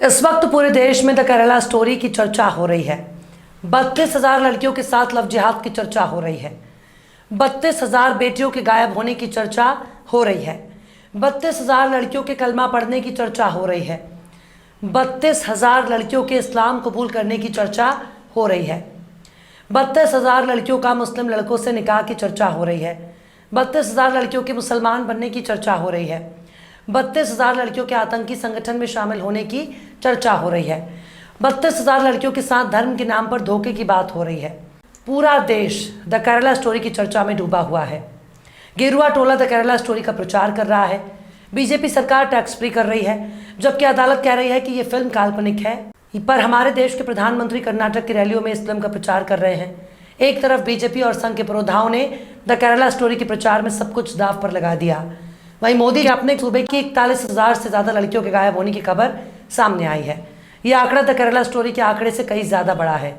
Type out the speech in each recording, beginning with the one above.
इस वक्त पूरे देश में द केरला स्टोरी की चर्चा हो रही है। 32,000 लड़कियों के साथ लव जिहाद की चर्चा हो रही है। 32,000 बेटियों के गायब होने की चर्चा हो रही है। 32,000 लड़कियों के कलमा पढ़ने की चर्चा हो रही है। 32,000 लड़कियों के इस्लाम कबूल करने की चर्चा हो रही है। 32,000 लड़कियों का मुस्लिम लड़कों से निकाह की चर्चा हो रही है। 32,000 लड़कियों के मुसलमान बनने की चर्चा हो रही है। 32,000 लड़कियों के आतंकी संगठन में शामिल होने की चर्चा हो रही है। 32,000 लड़कियों के साथ धर्म के नाम पर धोखे की बात हो रही है। पूरा देश द केरला स्टोरी की चर्चा में डूबा हुआ है। गेरुआ टोला द केरला स्टोरी का प्रचार कर रहा है। बीजेपी सरकार टैक्स फ्री कर रही है, जबकि अदालत कह रही है कि ये फिल्म काल्पनिक है। पर हमारे देश के प्रधानमंत्री कर्नाटक की रैलियों में इस फिल्म का प्रचार कर रहे हैं। एक तरफ बीजेपी और संघ के पुरोधाओं ने द केरला स्टोरी के प्रचार में सब कुछ दांव पर लगा दिया, वहीं मोदी अपने सूबे की 41,000 से ज़्यादा लड़कियों के गायब होने की खबर सामने आई है। यह आंकड़ा द केरला स्टोरी के आंकड़े से कई ज़्यादा बड़ा है।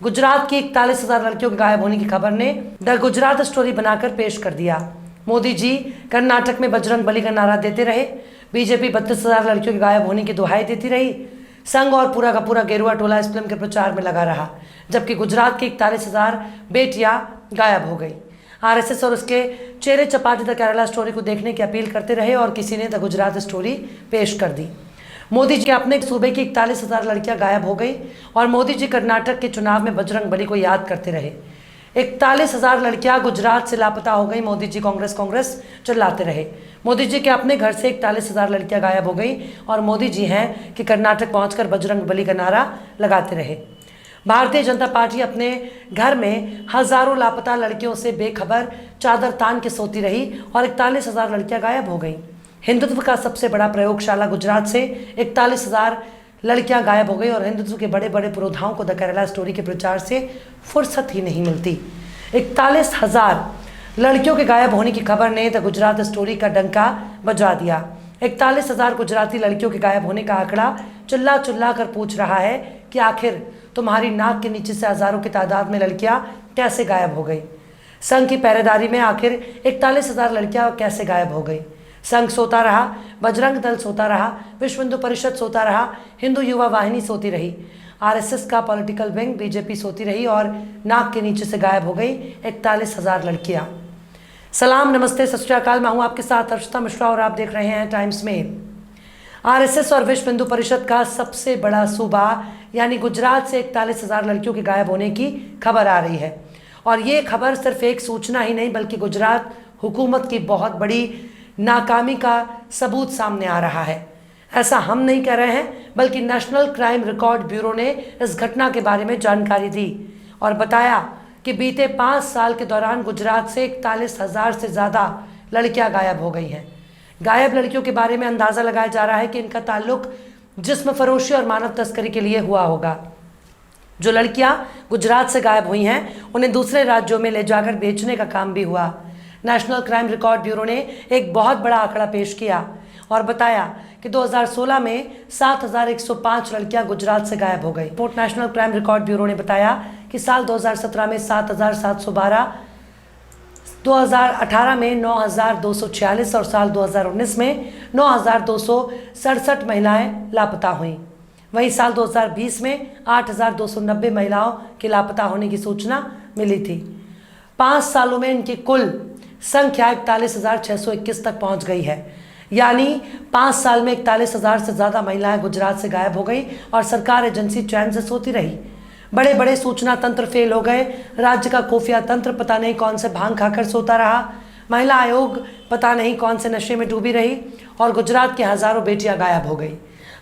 गुजरात की 41,000 लड़कियों के गायब होने की खबर ने द गुजरात स्टोरी बनाकर पेश कर दिया। मोदी जी कर्नाटक में बजरंग बली का नारा देते रहे। बीजेपी 32,000 लड़कियों के गायब होने की दुहाई देती रही। संघ और पूरा का पूरा गेरुआ टोला इस फिल्म के प्रचार में लगा रहा, जबकि गुजरात की 41,000 बेटियां गायब हो गई। आरएसएस और उसके चेहरे चपाटे द केरला स्टोरी को देखने की अपील करते रहे और किसी ने द गुजरात स्टोरी पेश कर दी। मोदी जी के अपने सूबे की 41,000 लड़कियां गायब हो गई और मोदी जी कर्नाटक के चुनाव में बजरंग बली को याद करते रहे। 41,000 लड़कियां गुजरात से लापता हो गई। मोदी जी कांग्रेस चिल्लाते रहे। मोदी जी के अपने घर से 41,000 लड़कियां गायब हो गई और मोदी जी हैं कि कर्नाटक पहुंचकर बजरंग बली का नारा लगाते रहे। भारतीय जनता पार्टी अपने घर में हजारों लापता लड़कियों से बेखबर चादर तान के सोती रही और 41,000 लड़कियां गायब हो गई। हिंदुत्व का सबसे बड़ा प्रयोगशाला गुजरात से 41,000 लड़कियां गायब हो गई और हिंदुत्व के बड़े बड़े पुरोधाओं को द केरला स्टोरी के प्रचार से फुर्सत ही नहीं मिलती। 41,000 लड़कियों के गायब होने की खबर ने द गुजरात स्टोरी का डंका बजा दिया। 41,000 गुजराती लड़कियों के गायब होने का आंकड़ा चिल्ला चिल्ला कर पूछ रहा है कि आखिर तुम्हारी नाक के नीचे से हजारों की तादाद में लड़कियां कैसे गायब हो गई। संघ की पहरेदारी में आखिर 41,000 लड़कियां कैसे गायब हो गई। संघ सोता रहा, बजरंग दल सोता रहा, विश्व हिंदू परिषद सोता रहा, हिंदू युवा वाहिनी सोती रही, आरएसएस का पॉलिटिकल विंग बीजेपी सोती रही और नाक के नीचे से गायब हो गई 41,000 लड़कियां। सलाम, नमस्ते, सत श्री अकाल। मैं हूं आपके साथ अर्चिता मिश्रा और आप देख रहे हैं टाइम्स में। आरएसएस और विश्व हिंदू परिषद का सबसे बड़ा सूबा यानी गुजरात से 41,000 लड़कियों के गायब होने की खबर आ रही है और ये खबर सिर्फ एक सूचना ही नहीं बल्कि गुजरात हुकूमत की बहुत बड़ी नाकामी का सबूत सामने आ रहा है। ऐसा हम नहीं कह रहे हैं बल्कि नेशनल क्राइम रिकॉर्ड ब्यूरो ने इस घटना के बारे में जानकारी दी और बताया कि बीते 5 साल के दौरान गुजरात से 41,000 से ज़्यादा लड़कियां गायब हो गई हैं। गायब लड़कियों के बारे में अंदाज़ा लगाया जा रहा है कि इनका ताल्लुक जिस्म फरोशी और मानव तस्करी के लिए हुआ होगा। जो लड़कियां गुजरात से गायब हुई हैं उन्हें दूसरे राज्यों में ले जाकर बेचने का काम भी हुआ। नेशनल क्राइम रिकॉर्ड ब्यूरो ने एक बहुत बड़ा आंकड़ा पेश किया और बताया कि 2016 में 7,105 लड़कियां गुजरात से गायब हो गई। Report national crime record bureau ने बताया कि साल 2017 में 7,712, 2018 में 9,246 और साल 2019 में 9,267 महिलाएं लापता हुईं। वहीं साल 2020 में 8,290 महिलाओं के लापता होने की सूचना मिली थी। 5 सालों में इनकी कुल संख्या 41,621 तक पहुंच गई है। यानी 5 साल में 41,000 से ज़्यादा महिलाएं गुजरात से गायब हो गई और सरकार एजेंसी चैन से सोती रही। बड़े बड़े सूचना तंत्र फेल हो गए। राज्य का खुफिया तंत्र पता नहीं कौन से भांग खाकर सोता रहा। महिला आयोग पता नहीं कौन से नशे में डूबी रही और गुजरात की हजारों बेटियां गायब हो गई।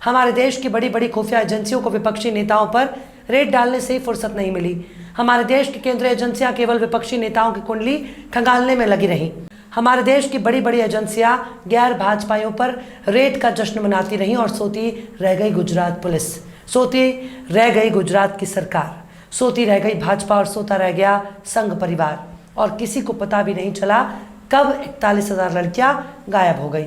हमारे देश की बड़ी बड़ी खुफिया एजेंसियों को विपक्षी नेताओं पर रेड डालने से ही फुर्सत नहीं मिली। हमारे देश की केंद्रीय एजेंसियां केवल विपक्षी नेताओं की कुंडली खंगालने में लगी रहीं। हमारे देश की बड़ी बड़ी एजेंसियां गैर भाजपाइयों पर रेड का जश्न मनाती रहीं और सोती रह गई गुजरात पुलिस, सोती रह गई गुजरात की सरकार, सोती रह गई भाजपा और सोता रह गया संघ परिवार और किसी को पता भी नहीं चला कब 41,000 लड़कियां गायब हो गई।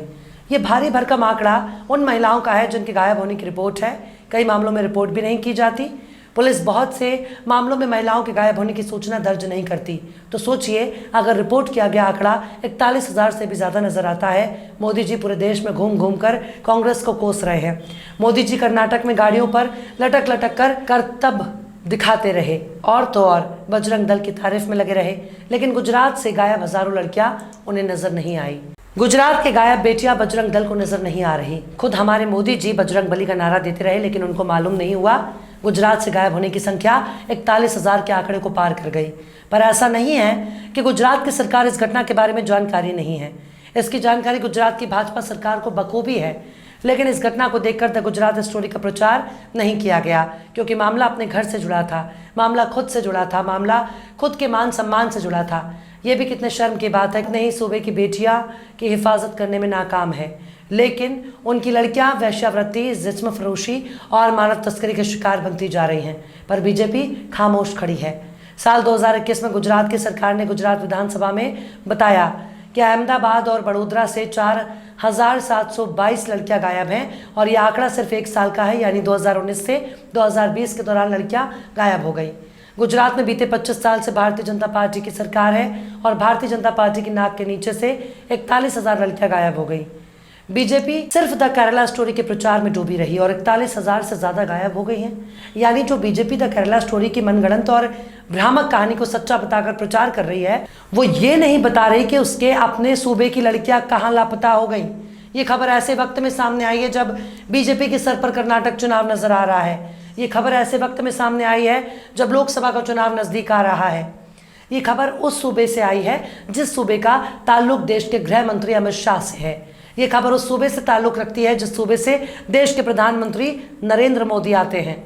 ये भारी भरकम आंकड़ा उन महिलाओं का है जिनके गायब होने की रिपोर्ट है। कई मामलों में रिपोर्ट भी नहीं की जाती। पुलिस बहुत से मामलों में महिलाओं के गायब होने की सूचना दर्ज नहीं करती। तो सोचिए, अगर रिपोर्ट किया गया आंकड़ा 41,000 से भी ज़्यादा नजर आता है। मोदी जी पूरे देश में घूम घूम कर कांग्रेस को कोस रहे हैं। मोदी जी कर्नाटक में गाड़ियों पर लटक लटक कर करतब दिखाते रहे और तो और बजरंग दल की तारीफ में लगे रहे, लेकिन गुजरात से गायब हजारों लड़कियां उन्हें नजर नहीं आई। गुजरात के गायब बेटियां बजरंग दल को नजर नहीं आ रही। खुद हमारे मोदी जी बजरंग बली का नारा देते रहे, लेकिन उनको मालूम नहीं हुआ गुजरात से गायब होने की संख्या 41,000 के आंकड़े को पार कर गई। पर ऐसा नहीं है कि गुजरात की सरकार इस घटना के बारे में जानकारी नहीं है। इसकी जानकारी गुजरात की भाजपा सरकार को बखूबी है, लेकिन इस घटना को देखकर द गुजरात स्टोरी का प्रचार नहीं किया गया, क्योंकि मामला अपने घर से जुड़ा था, मामला खुद से जुड़ा था, मामला खुद के मान सम्मान से जुड़ा था। ये भी कितने शर्म की बात है कि नहीं सूबे की बेटियां की हिफाजत करने में नाकाम है, लेकिन उनकी लड़कियां वैश्यावृत्ति, जिस्म फरोशी और मानव तस्करी के शिकार बनती जा रही हैं, पर बीजेपी खामोश खड़ी है। साल 2021 में गुजरात की सरकार ने गुजरात विधानसभा में बताया कि अहमदाबाद और बड़ोदरा से 4,722 लड़कियां गायब हैं और यह आंकड़ा सिर्फ एक साल का है, यानी 2019 से 2020 के दौरान लड़कियां गायब हो गई। गुजरात में बीते 25 साल से भारतीय जनता पार्टी की सरकार है और भारतीय जनता पार्टी की नाक के नीचे से 41,000 लड़कियां गायब हो गई। बीजेपी सिर्फ द केरला स्टोरी के प्रचार में डूबी रही और 41,000 से ज्यादा गायब हो गई हैं। यानी जो बीजेपी द केरला स्टोरी की मनगढ़ंत और भ्रामक कहानी को सच्चा बताकर प्रचार कर रही है, वो ये नहीं बता रही कि उसके अपने सूबे की लड़कियां कहां लापता हो गई। ये खबर ऐसे वक्त में सामने आई है जब बीजेपी के सर पर कर्नाटक चुनाव नजर आ रहा है। ये खबर ऐसे वक्त में सामने आई है जब लोकसभा का चुनाव नजदीक आ रहा है। ये खबर उस सूबे से आई है जिस सूबे का ताल्लुक देश के गृह मंत्री अमित शाह से है। ये खबर उस सूबे से ताल्लुक रखती है जिस सूबे से देश के प्रधानमंत्री नरेंद्र मोदी आते हैं।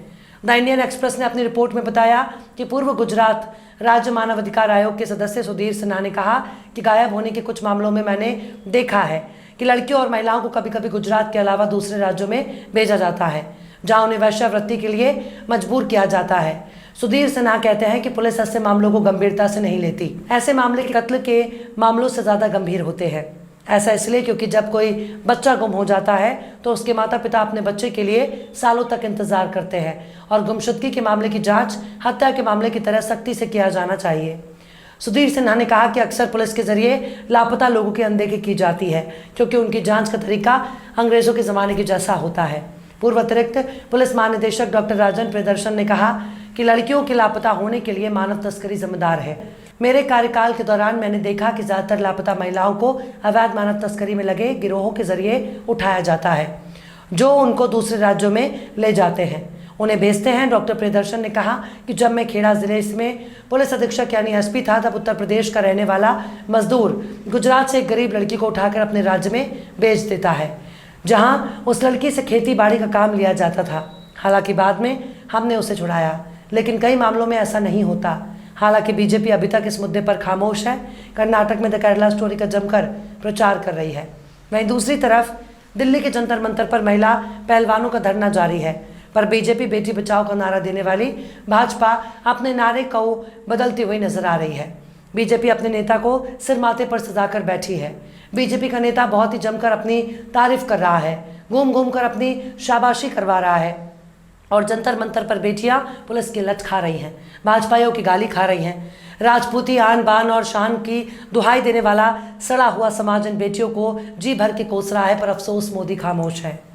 द इंडियन एक्सप्रेस ने अपनी रिपोर्ट में बताया कि पूर्व गुजरात राज्य मानव अधिकार आयोग के सदस्य सुधीर सिन्हा ने कहा कि गायब होने के कुछ मामलों में मैंने देखा है कि लड़कियों और महिलाओं को कभी कभी गुजरात के अलावा दूसरे राज्यों में भेजा जाता है, जहां उन्हें वैश्यावृत्ति के लिए मजबूर किया जाता है। सुधीर सिन्हा कहते हैं कि पुलिस ऐसे मामलों को गंभीरता से नहीं लेती। ऐसे मामले कत्ल के मामलों से ज्यादा गंभीर होते हैं। ऐसा इसलिए क्योंकि जब कोई बच्चा गुम हो जाता है तो उसके माता पिता अपने बच्चे के लिए सालों तक इंतजार करते हैं और गुमशुदगी के मामले की जांच हत्या के मामले की तरह सख्ती से किया जाना चाहिए। सुधीर सिन्हा ने कहा कि अक्सर पुलिस के जरिए लापता लोगों की अनदेखी की जाती है क्योंकि उनकी जांच का तरीका अंग्रेजों के ज़माने के जैसा होता है। पूर्व अतिरिक्त पुलिस महानिदेशक डॉक्टर राजन प्रियदर्शन ने कहा कि लड़कियों के लापता होने के लिए मानव तस्करी जिम्मेदार है। मेरे कार्यकाल के दौरान मैंने देखा कि ज़्यादातर लापता महिलाओं को अवैध मानव तस्करी में लगे गिरोहों के जरिए उठाया जाता है, जो उनको दूसरे राज्यों में ले जाते हैं, उन्हें भेजते हैं। डॉक्टर प्रियदर्शन ने कहा कि जब मैं खेड़ा जिले में पुलिस अधीक्षक यानी एसपी था, तब उत्तर प्रदेश का रहने वाला मजदूर गुजरात से एक गरीब लड़की को उठाकर अपने राज्य में भेज देता है, जहां उस लड़की से खेती बाड़ी का काम लिया जाता था। हालांकि बाद में हमने उसे छुड़ाया, लेकिन कई मामलों में ऐसा नहीं होता। हालांकि बीजेपी अभी तक इस मुद्दे पर खामोश है। कर्नाटक में द केरला स्टोरी का जमकर प्रचार कर रही है। वहीं दूसरी तरफ दिल्ली के जंतर मंतर पर महिला पहलवानों का धरना जारी है, पर बीजेपी बेटी बचाओ का नारा देने वाली भाजपा अपने नारे को बदलती हुई नजर आ रही है। बीजेपी अपने नेता को सिर माथे पर सजाकर बैठी है। बीजेपी का नेता बहुत ही जमकर अपनी तारीफ कर रहा है, घूम घूम कर अपनी शाबाशी करवा रहा है और जंतर मंतर पर बेटियां पुलिस की लठ खा रही हैं, भाजपाइयों की गाली खा रही हैं। राजपूती आन बान और शान की दुहाई देने वाला सड़ा हुआ समाज इन बेटियों को जी भर के कोस रहा है, पर अफसोस मोदी खामोश है।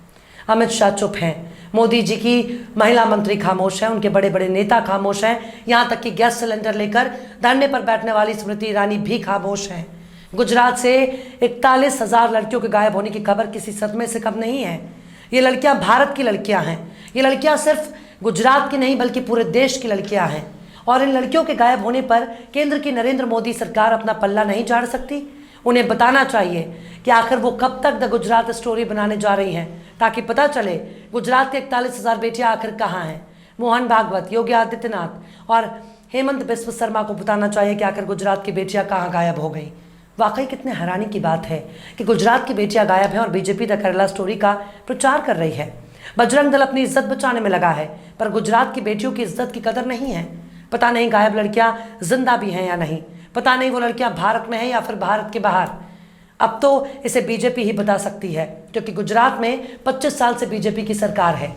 अमित शाह चुप हैं, मोदी जी की महिला मंत्री खामोश हैं, उनके बड़े बड़े नेता खामोश हैं, यहाँ तक कि गैस सिलेंडर लेकर धरने पर बैठने वाली स्मृति ईरानी भी खामोश हैं। गुजरात से 41,000 लड़कियों के गायब होने की खबर किसी सदमे से कम नहीं है। ये लड़कियां भारत की लड़कियां हैं। ये लड़कियां सिर्फ गुजरात की नहीं बल्कि पूरे देश की लड़कियां हैं और इन लड़कियों के गायब होने पर केंद्र की नरेंद्र मोदी सरकार अपना पल्ला नहीं झाड़ सकती। उन्हें बताना चाहिए कि आखिर वो कब तक द गुजरात स्टोरी बनाने जा रही हैं, ताकि पता चले गुजरात के 41,000 बेटियां आखिर कहाँ हैं। मोहन भागवत, योगी आदित्यनाथ और हेमंत बिस्व शर्मा को बताना चाहिए कि आखिर गुजरात की बेटियां कहाँ गायब हो गई। वाकई कितने हैरानी की बात है कि गुजरात की बेटियां गायब हैं और बीजेपी द केरला स्टोरी का प्रचार कर रही है। बजरंग दल अपनी इज्जत बचाने में लगा है, पर गुजरात की बेटियों की इज्जत की कदर नहीं है। पता नहीं गायब लड़कियां जिंदा भी हैं या नहीं, पता नहीं वो लड़कियां भारत में हैं या फिर भारत के बाहर। अब तो इसे बीजेपी ही बता सकती है, क्योंकि गुजरात में 25 साल से बीजेपी की सरकार है।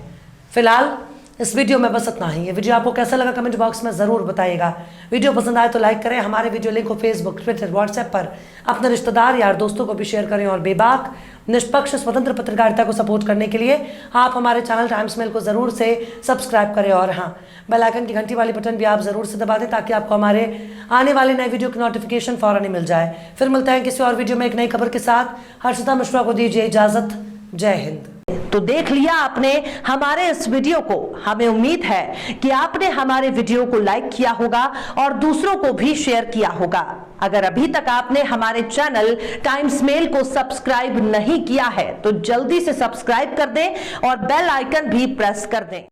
फिलहाल इस वीडियो में बस इतना ही। ये वीडियो आपको कैसा लगा कमेंट बॉक्स में ज़रूर बताइएगा। वीडियो पसंद आए तो लाइक करें, हमारे वीडियो लिंक को फेसबुक, ट्विटर, व्हाट्सएप पर अपने रिश्तेदार यार दोस्तों को भी शेयर करें। और बेबाक निष्पक्ष स्वतंत्र पत्रकारिता को सपोर्ट करने के लिए आप हमारे चैनल टाइम्स मेल को ज़रूर से सब्सक्राइब करें। और हाँ, बेल आइकन की घंटी वाली बटन भी आप ज़रूर से दबा दें ताकि आपको हमारे आने वाले नए वीडियो की नोटिफिकेशन फौरन ही मिल जाए। फिर मिलते हैं किसी और वीडियो में एक नई खबर के साथ। हर्षिता मिश्रा को दीजिए इजाज़त। जय हिंद। तो देख लिया आपने हमारे इस वीडियो को। हमें उम्मीद है कि आपने हमारे वीडियो को लाइक किया होगा और दूसरों को भी शेयर किया होगा। अगर अभी तक आपने हमारे चैनल टाइम्स मेल को सब्सक्राइब नहीं किया है तो जल्दी से सब्सक्राइब कर दें और बेल आइकन भी प्रेस कर दें।